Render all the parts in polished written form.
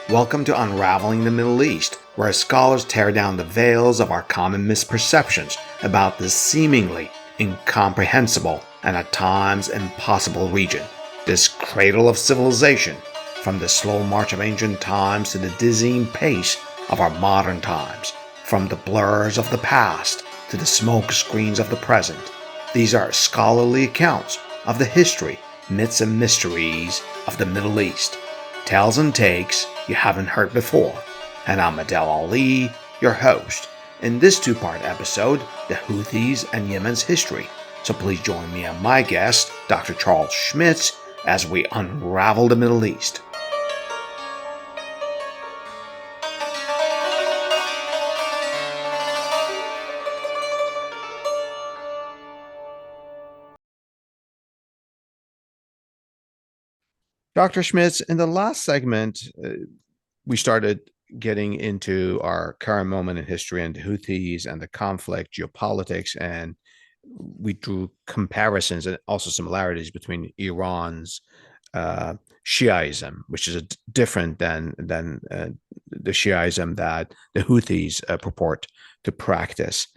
Welcome to Unravelling the Middle East, where scholars tear down the veils of our common misperceptions about this seemingly incomprehensible and at times impossible region, this cradle of civilization, from the slow march of ancient times to the dizzying pace of our modern times, from the blurs of the past to the smoke screens of the present. These are scholarly accounts of the history, myths, and mysteries of the Middle East. Tales and takes you haven't heard before. And I'm Allah, your host. In this two-part episode, the Houthis and Yemen's history. So please join me and my guest, Dr. Charles Schmitz, as we unravel the Middle East. Dr. Schmitz, in the last segment, we started getting into our current moment in history and the Houthis and the conflict, geopolitics, and we drew comparisons and also similarities between Iran's Shiaism, which is different than the Shiaism that the Houthis purport to practice.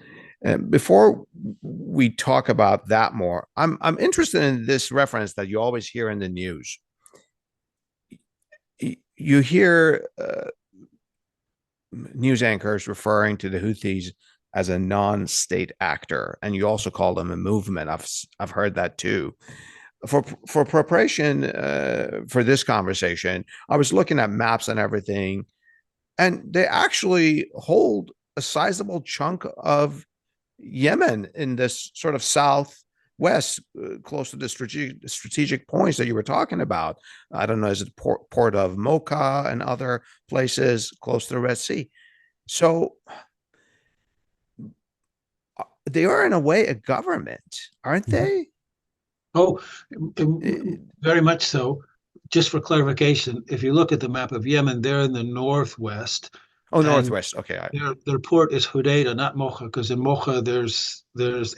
Before we talk about that more, I'm interested in this reference that you always hear in the news. You hear news anchors referring to the Houthis as a non-state actor, and you also call them a movement. I've heard that too. For preparation for this conversation, I was looking at maps and everything, and they actually hold a sizable chunk of Yemen in this sort of southwest, close to the strategic points that you were talking about. I don't know, is it port of Mocha and other places close to the Red Sea? So they are in a way a government, aren't they? Oh, very much so. Just for clarification, if you look at the map of Yemen, they're in the northwest. Oh, northwest. Okay. Their port is Hodeidah, not Mocha, because in Mocha there's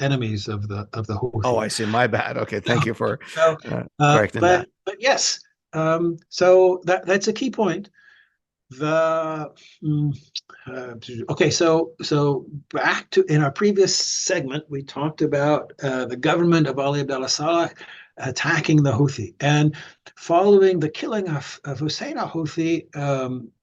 enemies of the Houthi. Oh, I see. My bad. Okay, thank you for correcting that. But yes, so that's a key point. Okay, so back to in our previous segment, we talked about the government of Ali Abdullah Saleh attacking the Houthi, and following the killing of Hussein al-Houthi.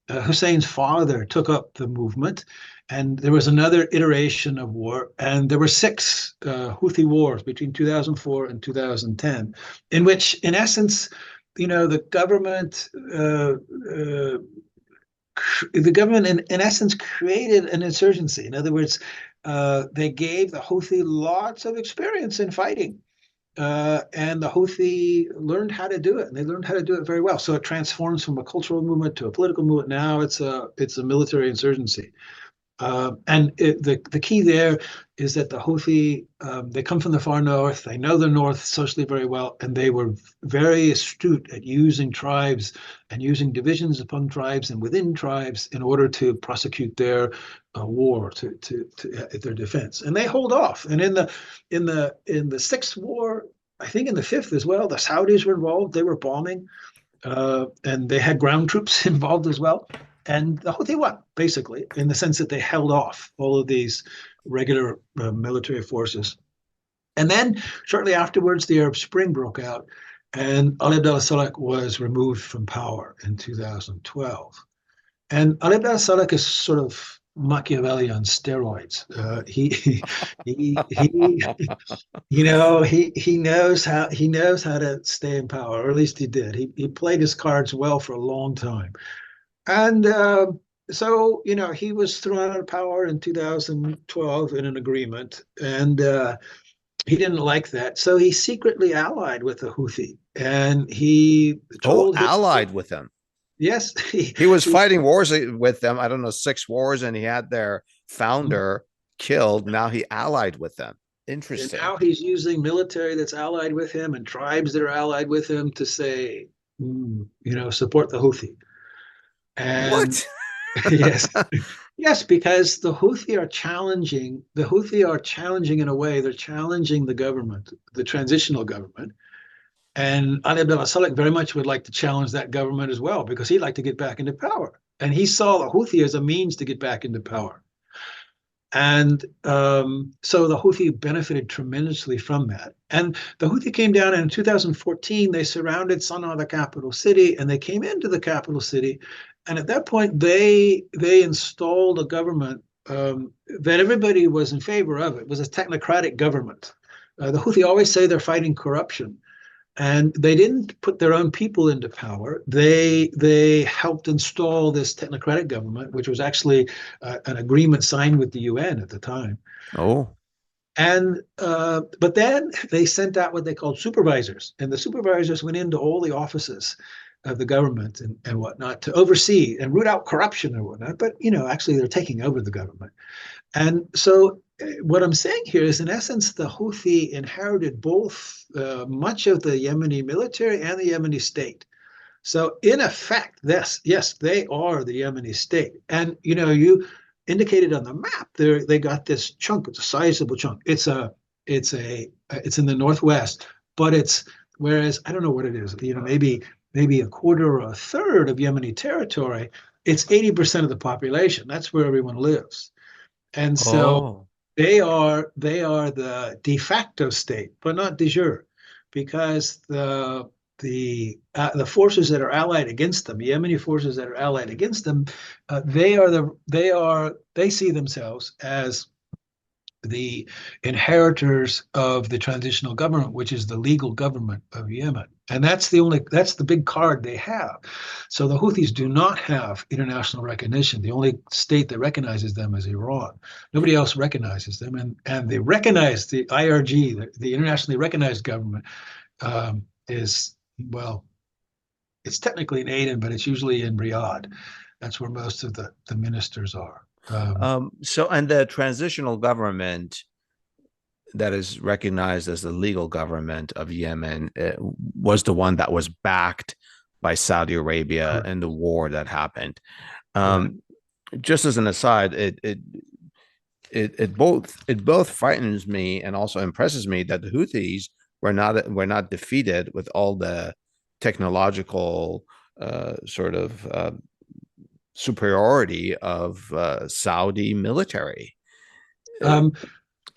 Hussein's father took up the movement, and there was another iteration of war, and there were 6 Houthi wars between 2004 and 2010, in which, in essence, the government in essence created an insurgency. In other words, they gave the Houthi lots of experience in fighting. And the Houthi learned how to do it, and they learned how to do it very well. So it transforms from a cultural movement to a political movement. Now it's a military insurgency. And the key there is that the Houthi, they come from the far north. They know the north socially very well, and they were very astute at using tribes and using divisions upon tribes and within tribes in order to prosecute their war to their defense. And they hold off. And in the 6th war, I think in the 5th as well, the Saudis were involved. They were bombing, and they had ground troops involved as well. And the Houthi won, basically, in the sense that they held off all of these regular military forces. And then shortly afterwards, the Arab Spring broke out, and Ali Abdullah Saleh was removed from power in 2012. And Ali Abdullah Saleh is sort of Machiavelli on steroids. He knows how to stay in power, or at least he did. He played his cards well for a long time. And so, he was thrown out of power in 2012 in an agreement, and he didn't like that. So he secretly allied with the Houthi, and he told allied with them. Yes. He was fighting wars with them. I don't know, 6 wars, and he had their founder killed. Now he allied with them. Interesting. And now he's using military that's allied with him and tribes that are allied with him to say, support the Houthi. And what? yes, because the Houthi are challenging. The Houthi are challenging in a way. They're challenging the government, the transitional government. And Ali Abdullah Saleh very much would like to challenge that government as well, because he'd like to get back into power. And he saw the Houthi as a means to get back into power. And so the Houthi benefited tremendously from that. And the Houthi came down, and in 2014, they surrounded Sana'a, the capital city, and they came into the capital city. And at that point, they installed a government that everybody was in favor of. It was a technocratic government. The Houthi always say they're fighting corruption. And they didn't put their own people into power. They helped install this technocratic government, which was actually an agreement signed with the UN at the time. Oh. And but then they sent out what they called supervisors, and the supervisors went into all the offices of the government and whatnot to oversee and root out corruption and whatnot. But actually, they're taking over the government. And so what I'm saying here is, in essence, the Houthi inherited both much of the Yemeni military and the Yemeni state. So in effect, yes, they are the Yemeni state. And you indicated on the map there, they got this chunk. It's a sizable chunk. It's in the northwest, but whereas I don't know what it is. Maybe a quarter or a third of Yemeni territory. It's 80% of the population. That's where everyone lives. And so they are the de facto state, but not de jure, because the forces that are allied against them, the Yemeni forces that are allied against them, they see themselves as the inheritors of the transitional government, which is the legal government of Yemen. And that's the big card they have. So the Houthis do not have international recognition. The only state that recognizes them is Iran. Nobody else recognizes them. And they recognize the IRG, the internationally recognized government, it's technically in Aden, but it's usually in Riyadh. That's where most of the ministers are. And the transitional government that is recognized as the legal government of Yemen was the one that was backed by Saudi Arabia in the war that happened. Just as an aside, it both frightens me and also impresses me that the Houthis were not defeated with all the technological superiority of Saudi military.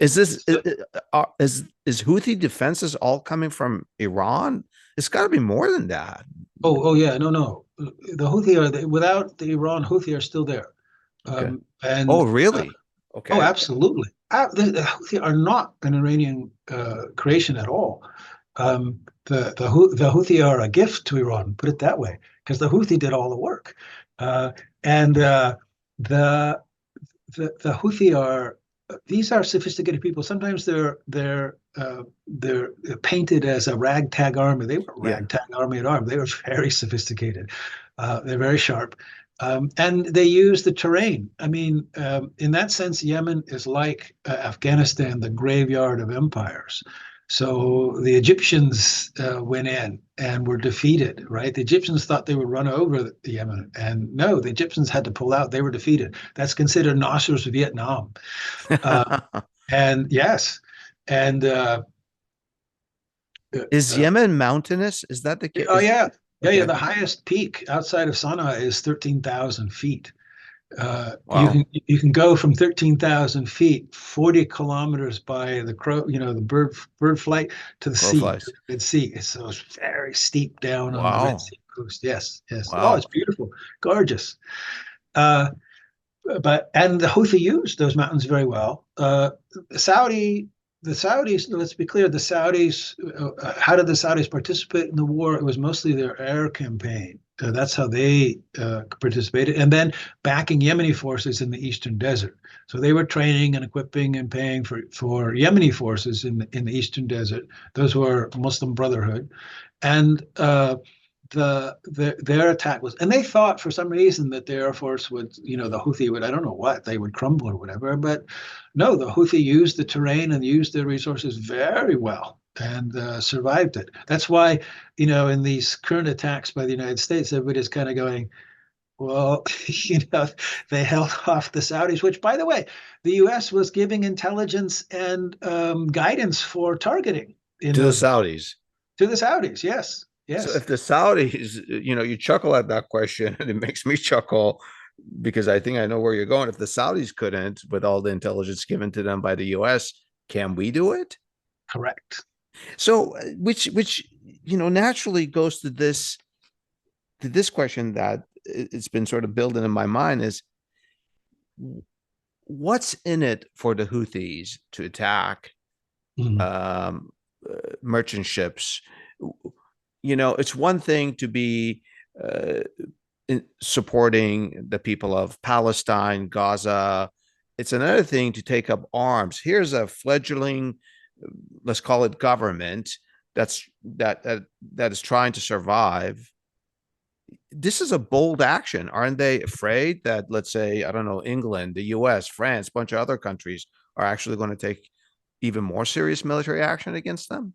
Is Houthi defenses all coming from Iran? It's got to be more than that. Oh yeah, no. The Houthi without the Iran Houthi are still there. Okay. Really? Okay. Oh, absolutely. The Houthi are not an Iranian creation at all. The Houthi are a gift to Iran, put it that way, because the Houthi did all the work. And the Houthi these are sophisticated people. Sometimes they're painted as a ragtag army. They were ragtag army at arms. They were very sophisticated. They're very sharp. And they use the terrain. I mean, in that sense, Yemen is like Afghanistan, the graveyard of empires. So the Egyptians went in and were defeated, right? The Egyptians thought they would run over the Yemen. And no, the Egyptians had to pull out. They were defeated. That's considered Nasser's Vietnam. And yes. And is Yemen mountainous? Is that the case? Oh, yeah. Okay. Yeah. The highest peak outside of Sana'a is 13,000 feet. Wow. You can go from 13,000 feet, 40 kilometers by the the bird flight to the sea, to the Red Sea. So it's very steep down on the Red Sea coast. Yes. Wow. Oh, it's beautiful, gorgeous. And the Houthi used those mountains very well. The Saudis, let's be clear, the Saudis, how did the Saudis participate in the war? It was mostly their air campaign. That's how they participated. And then backing Yemeni forces in the Eastern Desert. So they were training and equipping and paying for Yemeni forces in the Eastern Desert. Those were Muslim Brotherhood. And their attack was, and they thought for some reason that the Air Force would, the Houthi would, I don't know what, they would crumble or whatever, but no, the Houthi used the terrain and used their resources very well and survived it. That's why, in these current attacks by the United States, everybody's kind of going, well, they held off the Saudis, which, by the way, the U.S. was giving intelligence and guidance for targeting. To the Saudis. To the Saudis, yes. Yes. So if the Saudis, you chuckle at that question, and it makes me chuckle. Because I think I know where you're going. If the Saudis couldn't, with all the intelligence given to them by the US, can we do it? Correct. So, which naturally goes to this question that it's been sort of building in my mind is what's in it for the Houthis to attack Mhm. merchant ships? It's one thing to be supporting the people of Palestine, Gaza. It's another thing to take up arms. Here's a fledgling, let's call it government that is trying to survive. This is a bold action. Aren't they afraid that, let's say, I don't know, England, the US, France, a bunch of other countries are actually going to take even more serious military action against them?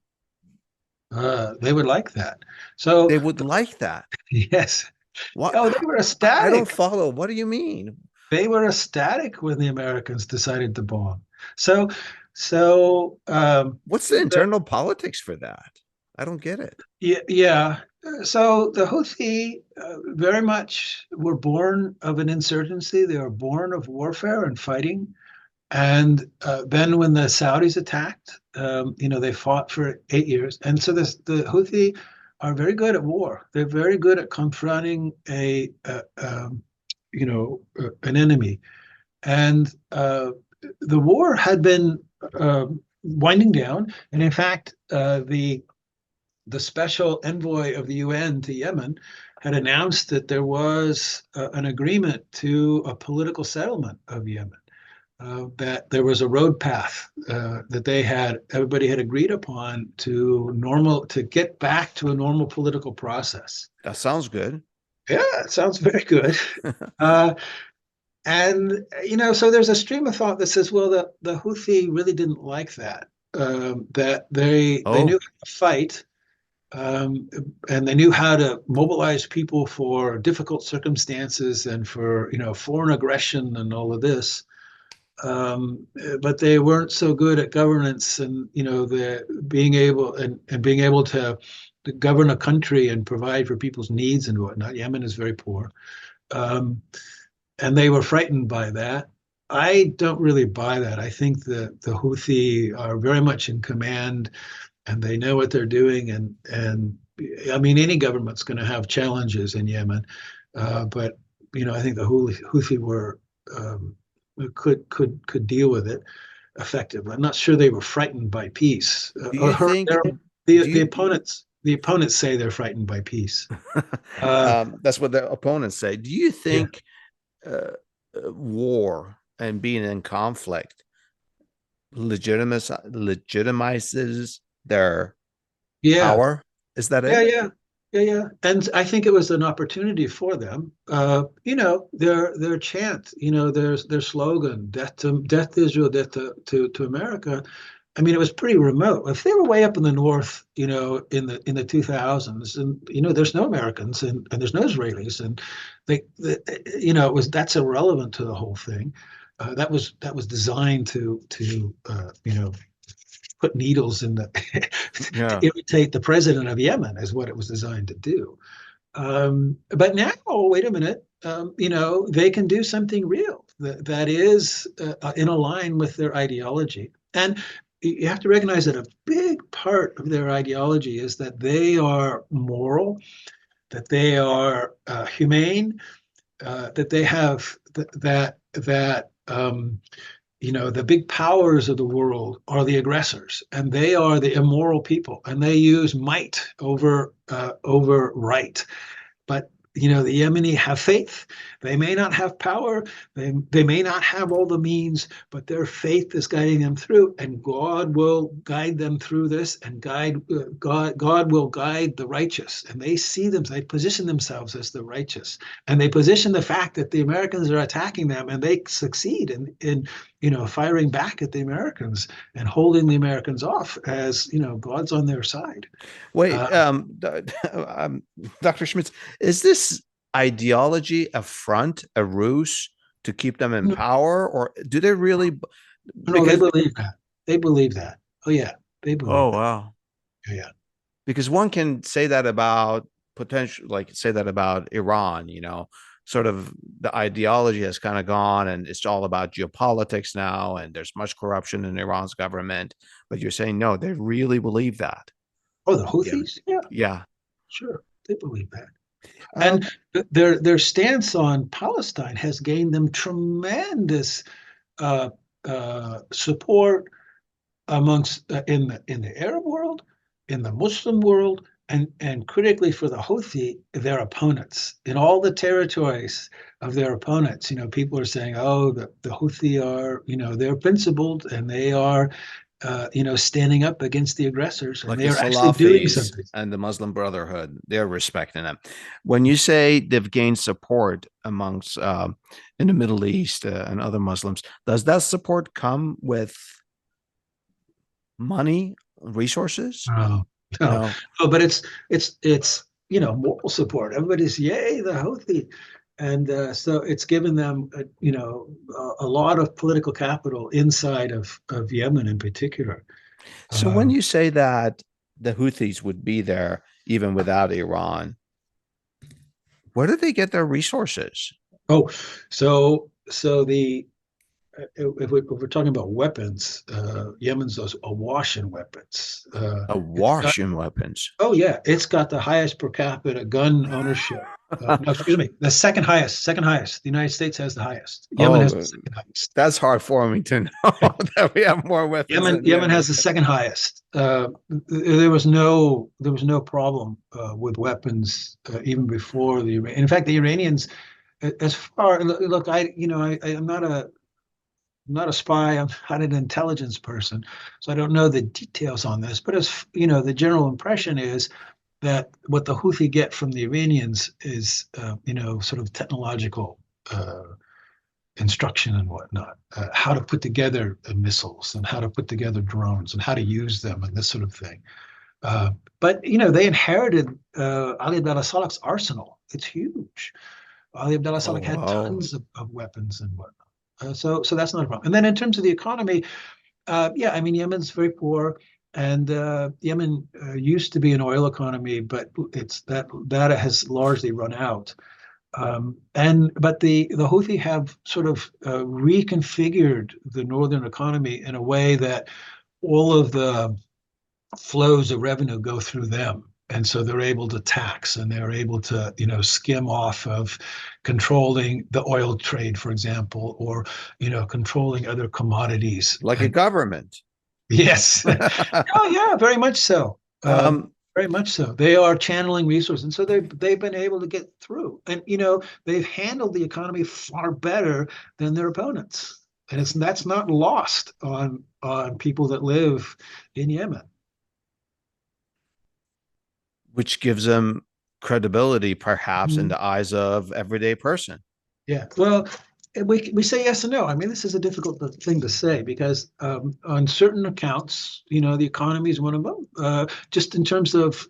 They would like that. So They would like that. yes. What? Oh, they were I don't ecstatic. follow. What do you mean? They were ecstatic when the Americans decided to bomb. So, so What's the internal politics for that? I don't get it. yeah, yeah. So the Houthi very much were born of an insurgency. They were born of warfare and fighting. And then when the Saudis attacked, they fought for 8 years. And so the Houthi are very good at war. They're very good at confronting an enemy. And the war had been winding down. And in fact, the special envoy of the UN to Yemen had announced that there was an agreement to a political settlement of Yemen. That there was a road path that everybody had agreed upon to get back to a normal political process. That sounds good. Yeah, it sounds very good. Uh, and so there's a stream of thought that says, well, the Houthi really didn't like that. That they knew Oh, how to fight, and they knew how to mobilize people for difficult circumstances and for foreign aggression and all of this. But they weren't so good at governance and the being able to govern a country and provide for people's needs and whatnot. Yemen is very poor, and they were frightened by that. I don't really buy that. I think the Houthi are very much in command, and they know what they're doing. And I mean, any government's going to have challenges in Yemen, but I think the Houthi were. Could deal with it effectively. I'm not sure they were frightened by peace. do you think? The Do the you? opponents say they're frightened by peace. Uh, That's what the opponents say. Do you yeah, think war and being in conflict legitimizes their yeah, power? Is that yeah, it? yeah, yeah, yeah. And I think it was an opportunity for them. Their chant, their slogan, death to Israel, death to America. I mean, it was pretty remote. If they were way up in the north, in the 2000s, and there's no Americans and there's no Israelis, and that's irrelevant to the whole thing. That was designed to put needles in the to Yeah. irritate the president of Yemen, is what it was designed to do. But now, wait a minute, they can do something real that is in line with their ideology. And you have to recognize that a big part of their ideology is that they are moral, that they are humane, that they have the big powers of the world are the aggressors, and they are the immoral people, and they use might over right. But the Yemeni have faith. They may not have power. They may not have all the means, but their faith is guiding them through, and God will guide them through this, and God will guide the righteous. And they see them. They position themselves as the righteous, and they position the fact that the Americans are attacking them, and they succeed in firing back at the Americans and holding the Americans off as God's on their side. Wait, Uh, Dr. Schmitz, is this ideology a front, a ruse to keep them in power, or do they really? No, they Because believe that. They believe that. Oh yeah, they oh believe that. wow, Yeah, yeah. because one can say that about potential, like say that about Iran, sort of the ideology has kind of gone and it's all about geopolitics now, and there's much corruption in Iran's government. But you're saying no, they really believe that. Oh, the Yeah. Houthis? Yeah, Yeah. sure. They believe that. Um, And their stance on Palestine has gained them tremendous uh, support amongst in the Arab world, in the Muslim world, and critically for the Houthi, their opponents in all the territories of their opponents. People are saying, "Oh, the Houthi are, they're principled and they are, standing up against the aggressors, and like they the are actually doing Salafis something." and the Muslim Brotherhood, they're respecting them. When you say they've gained support amongst in the Middle East and other Muslims, does that support come with money, resources? Oh, no, No. no, but it's moral support. Everybody's yay the Houthi, and so it's given them a lot of political capital inside of Yemen in particular. So when Um, you say that the Houthis would be there even without Iran, where do they get their resources? oh, so the if we're talking about weapons, Yemen's those awash in weapons. It's got Awash in weapons. Oh yeah, it's got the highest per capita gun ownership. No, excuse me, the second highest. Second highest. The United States has the highest. Yemen has the Oh, second highest. that's hard for me to know that we have more weapons Yemen than Yemen Yemen. has the second highest. There was no problem with weapons even before the. In fact, the Iranians, as far look, I'm not a spy. I'm not an intelligence person, so I don't know the details on this. But as the general impression is that what the Houthi get from the Iranians is, sort of technological instruction and whatnot, how to put together missiles and how to put together drones and how to use them and this sort of thing. But they inherited Ali Abdullah Saleh's arsenal. It's huge. Ali Abdullah Oh, Saleh had wow. tons of weapons and whatnot. So that's not a problem. And then in terms of the economy, yeah, I mean, Yemen's very poor, and Yemen used to be an oil economy, but it's that has largely run out. But the Houthi have sort of reconfigured the northern economy in a way that all of the flows of revenue go through them. And so they're able to tax and they're able to, skim off of controlling the oil trade, for example, or, controlling other commodities. Like a And government. yes, oh yeah, very much so. um, Very much so. They are channeling resources, and so they've been able to get through. And they've handled the economy far better than their opponents, and that's not lost on people that live in Yemen. which gives them credibility, perhaps, in Mhm. the eyes of everyday person. Yeah. Well, we say yes and no. I mean, this is a difficult thing to say because on certain accounts, the economy is one of them. Just in terms of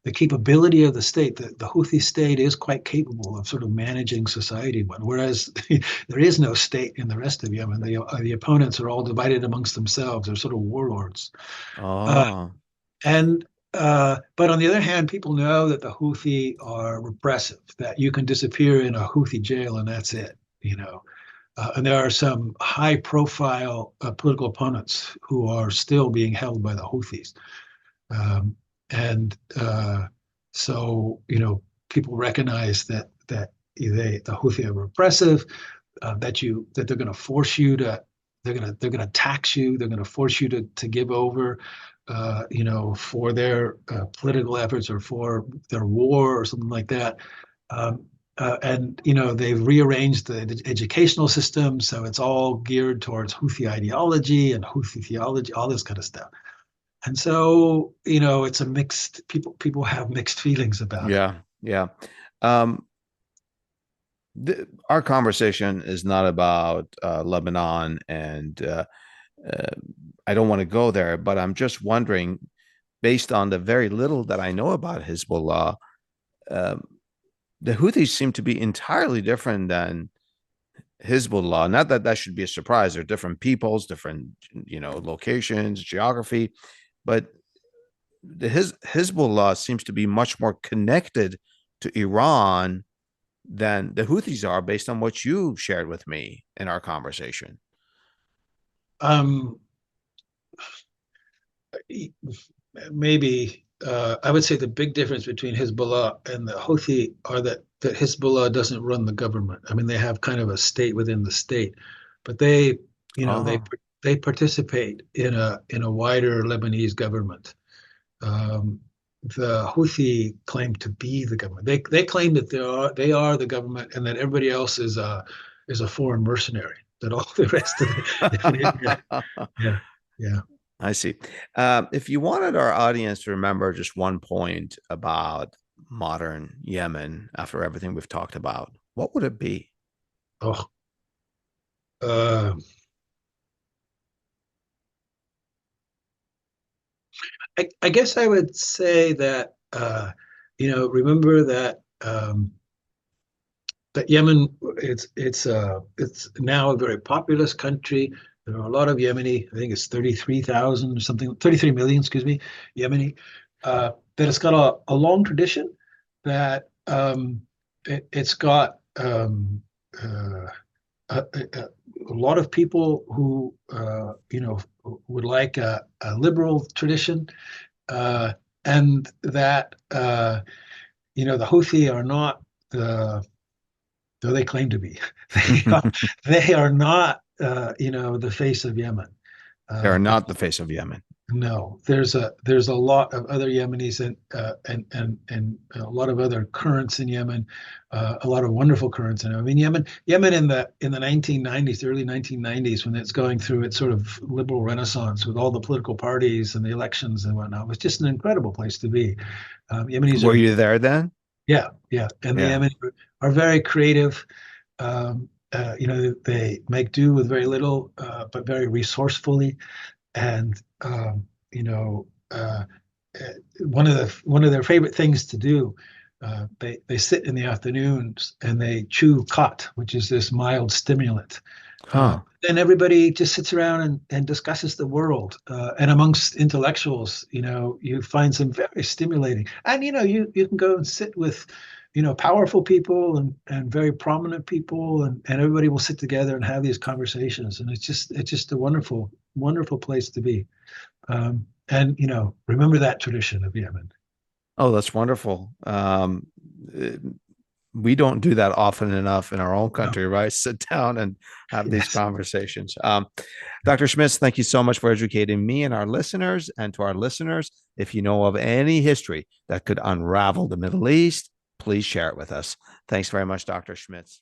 the capability of the state, the Houthi state is quite capable of sort of managing society. Whereas there is no state in the rest of Yemen. The opponents are all divided amongst themselves. They're sort of warlords. Uh, Oh, and but on the other hand, people know that the Houthi are repressive, that you can disappear in a Houthi jail and that's it. And there are some high profile political opponents who are still being held by the Houthis. And so, people recognize that the Houthi are repressive, that they're going to force you to, they're going to tax you, they're going to force you to give over, for their political efforts or for their war or something like that. And they've rearranged the educational system so it's all geared towards Houthi ideology and Houthi theology, all this kind of stuff. And so, it's a mixed people have mixed feelings about it. yeah, yeah. Um, our conversation is not about Lebanon, and uh, I don't want to go there, but I'm just wondering, based on the very little that I know about Hezbollah, um, the Houthis seem to be entirely different than Hezbollah. Not that that should be a surprise. They're different peoples, different, locations, geography, but the Hezbollah seems to be much more connected to Iran than the Houthis are, based on what you shared with me in our conversation. Maybe I would say the big difference between Hezbollah and the Houthi are that Hezbollah doesn't run the government. I mean, they have kind of a state within the state, but they, they participate in a wider Lebanese government. The Houthi claim to be the government. They claim that they are the government, and that everybody else is a foreign mercenary. That all the rest of yeah. I see. If you wanted our audience to remember just one point about modern Yemen after everything we've talked about, what would it be? Oh, I guess I would say that remember that that Yemen, it's now a very populous country. There are a lot of Yemeni. I think it's 33,000 or something, 33 million, excuse me, Yemeni. That it's got a long tradition. That it's got a lot of people who would like a liberal tradition, and that the Houthi are not though they claim to be. They are not the face of Yemen. They are not the face of Yemen. No, there's a lot of other Yemenis and a lot of other currents in Yemen, a lot of wonderful currents in. I mean, Yemen in the 1990s, the early 1990s, when it's going through its sort of liberal renaissance with all the political parties and the elections and whatnot, was just an incredible place to be. Yemenis were you there then? Yeah, and the Yemenis are very creative. They make do with very little, but very resourcefully. And one of their favorite things to do, they sit in the afternoons and they chew khat, which is this mild stimulant. Then everybody just sits around and discusses the world. And amongst intellectuals, you find some very stimulating. And you can go and sit with powerful people and very prominent people, and everybody will sit together and have these conversations. And it's just a wonderful, wonderful place to be. And remember that tradition of Yemen. Oh, that's wonderful. We don't do that often enough in our own country, right? Sit down and have these conversations. Dr. Schmitz, thank you so much for educating me and our listeners. And to our listeners, if you know of any history that could unravel the Middle East, please share it with us. Thanks very much, Dr. Schmitz.